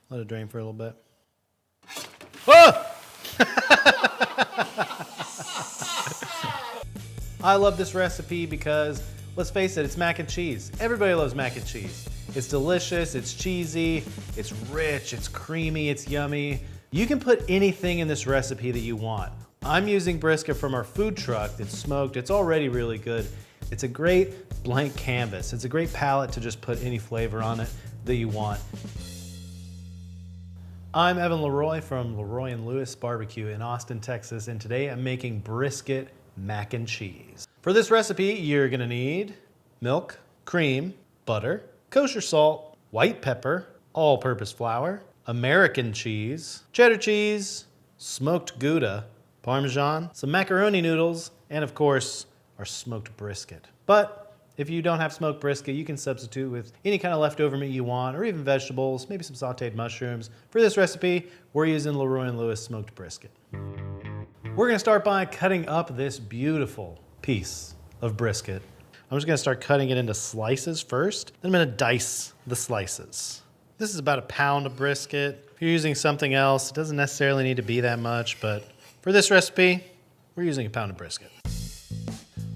Let it drain for a little bit. Whoa! I love this recipe because, let's face it, it's mac and cheese. Everybody loves mac and cheese. It's delicious, it's cheesy, it's rich, it's creamy, it's yummy. You can put anything in this recipe that you want. I'm using brisket from our food truck. It's smoked, it's already really good. It's a great blank canvas. It's a great palette to just put any flavor on it that you want. I'm Evan LeRoy from LeRoy and Lewis Barbecue in Austin, Texas, and today I'm making brisket mac and cheese. For this recipe, you're gonna need milk, cream, butter, kosher salt, white pepper, all-purpose flour, American cheese, cheddar cheese, smoked Gouda, Parmesan, some macaroni noodles, and of course, our smoked brisket. But if you don't have smoked brisket, you can substitute with any kind of leftover meat you want, or even vegetables, maybe some sauteed mushrooms. For this recipe, we're using LeRoy and Lewis smoked brisket. We're gonna start by cutting up this beautiful piece of brisket. I'm just gonna start cutting it into slices first, then I'm gonna dice the slices. This is about a pound of brisket. If you're using something else, it doesn't necessarily need to be that much, but for this recipe, we're using a pound of brisket.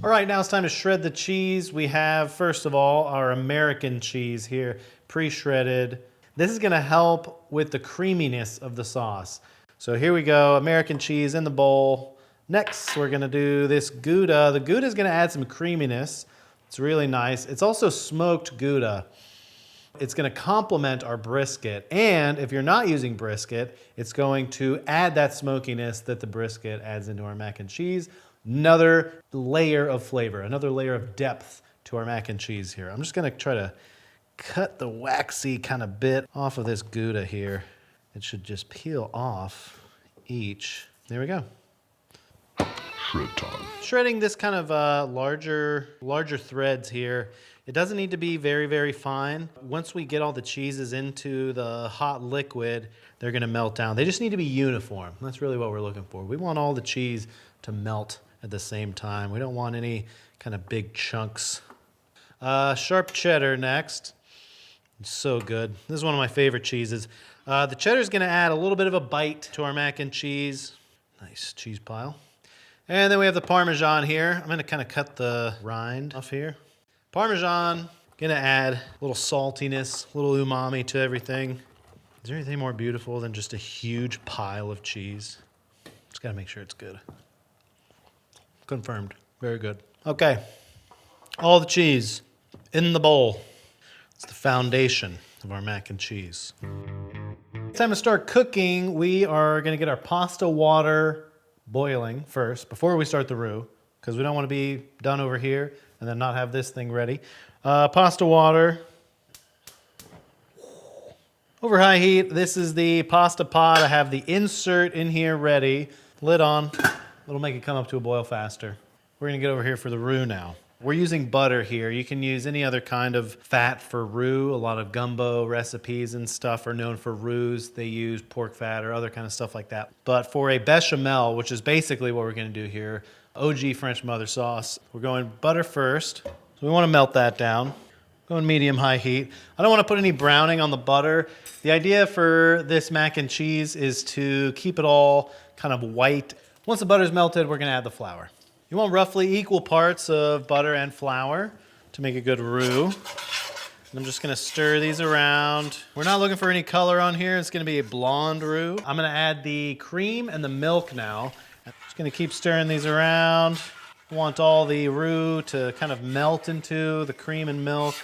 All right, now it's time to shred the cheese. We have, first of all, our American cheese here, pre-shredded. This is gonna help with the creaminess of the sauce. So here we go, American cheese in the bowl. Next, we're gonna do this Gouda. The Gouda is gonna add some creaminess. It's really nice. It's also smoked Gouda. It's gonna complement our brisket, and if you're not using brisket, it's going to add that smokiness that the brisket adds into our mac and cheese. Another layer of flavor, another layer of depth to our mac and cheese here. I'm just gonna try to cut the waxy kind of bit off of this Gouda here. It should just peel off each. There we go. Shred time. Shredding this kind of larger threads here. It doesn't need to be very, very fine. Once we get all the cheeses into the hot liquid, they're gonna melt down. They just need to be uniform. That's really what we're looking for. We want all the cheese to melt at the same time. We don't want any kind of big chunks. Sharp cheddar next. It's so good. This is one of my favorite cheeses. The cheddar is gonna add a little bit of a bite to our mac and cheese. Nice cheese pile. And then we have the Parmesan here. I'm gonna kind of cut the rind off here. Parmesan, gonna add a little saltiness, a little umami to everything. Is there anything more beautiful than just a huge pile of cheese? Just gotta make sure it's good. Confirmed, very good. Okay, all the cheese in the bowl. It's the foundation of our mac and cheese. It's time to start cooking. We are gonna get our pasta water boiling first before we start the roux, because we don't want to be done over here and then not have this thing ready. Pasta water. Over high heat, this is the pasta pot. I have the insert in here ready. Lid on. It'll make it come up to a boil faster. We're gonna get over here for the roux now. We're using butter here. You can use any other kind of fat for roux. A lot of gumbo recipes and stuff are known for roux. They use pork fat or other kind of stuff like that. But for a bechamel, which is basically what we're gonna do here, OG French mother sauce, we're going butter first. So we wanna melt that down. Going medium-high heat. I don't wanna put any browning on the butter. The idea for this mac and cheese is to keep it all kind of white. Once the butter's melted, we're gonna add the flour. You want roughly equal parts of butter and flour to make a good roux. And I'm just gonna stir these around. We're not looking for any color on here. It's gonna be a blonde roux. I'm gonna add the cream and the milk now. I'm just gonna keep stirring these around. I want all the roux to kind of melt into the cream and milk.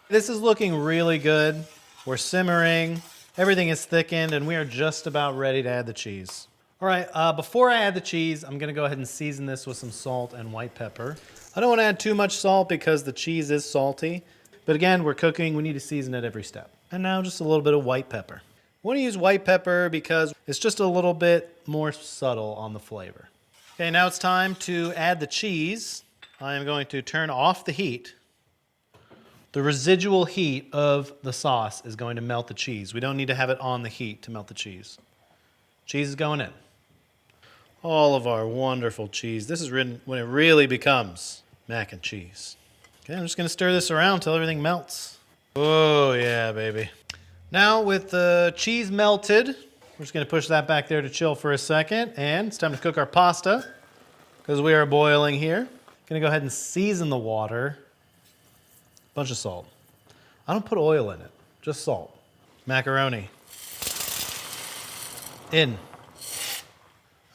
This is looking really good. We're simmering. Everything is thickened and we are just about ready to add the cheese. All right, before I add the cheese, I'm gonna go ahead and season this with some salt and white pepper. I don't wanna add too much salt because the cheese is salty. But again, we're cooking, we need to season it every step. And now just a little bit of white pepper. I wanna use white pepper because it's just a little bit more subtle on the flavor. Okay, now it's time to add the cheese. I am going to turn off the heat. The residual heat of the sauce is going to melt the cheese. We don't need to have it on the heat to melt the cheese. Cheese is going in. All of our wonderful cheese. This is when it really becomes mac and cheese. Okay, I'm just gonna stir this around until everything melts. Oh yeah, baby. Now with the cheese melted, we're just gonna push that back there to chill for a second. And it's time to cook our pasta because we are boiling here. Gonna go ahead and season the water. Bunch of salt. I don't put oil in it, just salt. Macaroni. In.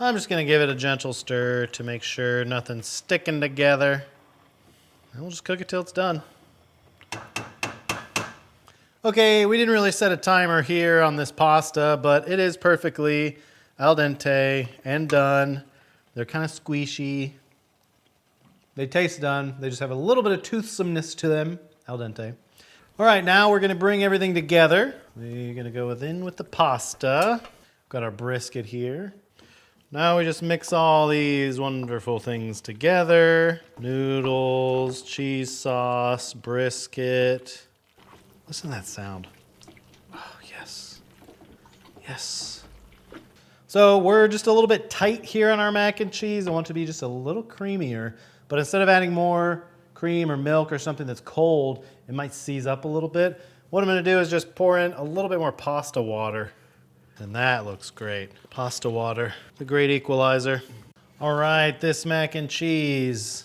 I'm just gonna give it a gentle stir to make sure nothing's sticking together. And we'll just cook it till it's done. Okay, we didn't really set a timer here on this pasta, but it is perfectly al dente and done. They're kind of squishy. They taste done. They just have a little bit of toothsomeness to them, al dente. All right, now we're gonna bring everything together. We're gonna go in with the pasta. We've got our brisket here. Now we just mix all these wonderful things together. Noodles, cheese sauce, brisket. Listen to that sound. Oh, yes. Yes. So we're just a little bit tight here on our mac and cheese. I want it to be just a little creamier. But instead of adding more cream or milk or something that's cold, it might seize up a little bit. What I'm going to do is just pour in a little bit more pasta water. And that looks great. Pasta water, the great equalizer. All right, this mac and cheese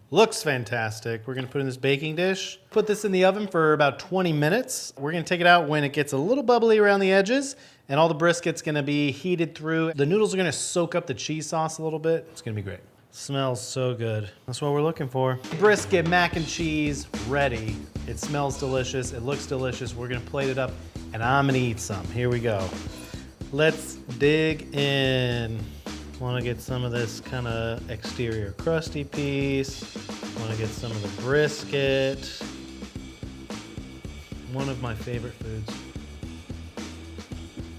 looks fantastic. We're gonna put in this baking dish. Put this in the oven for about 20 minutes. We're gonna take it out when it gets a little bubbly around the edges and all the brisket's gonna be heated through. The noodles are gonna soak up the cheese sauce a little bit. It's gonna be great. Smells so good. That's what we're looking for. Brisket mac and cheese ready. It smells delicious. It looks delicious. We're gonna plate it up and I'm gonna eat some. Here we go. Let's dig in. Want to get some of this kind of exterior crusty piece. Want to get some of the brisket. One of my favorite foods.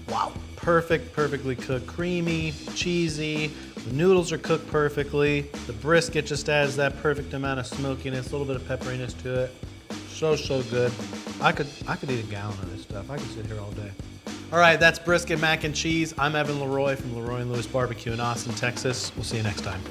Wow. Perfect, perfectly cooked, creamy, cheesy. The noodles are cooked perfectly. The brisket just adds that perfect amount of smokiness, a little bit of pepperiness to it. So, so good. I could eat a gallon of this stuff. I could sit here all day. All right, that's brisket mac and cheese. I'm Evan LeRoy from LeRoy and Lewis Barbecue in Austin, Texas. We'll see you next time.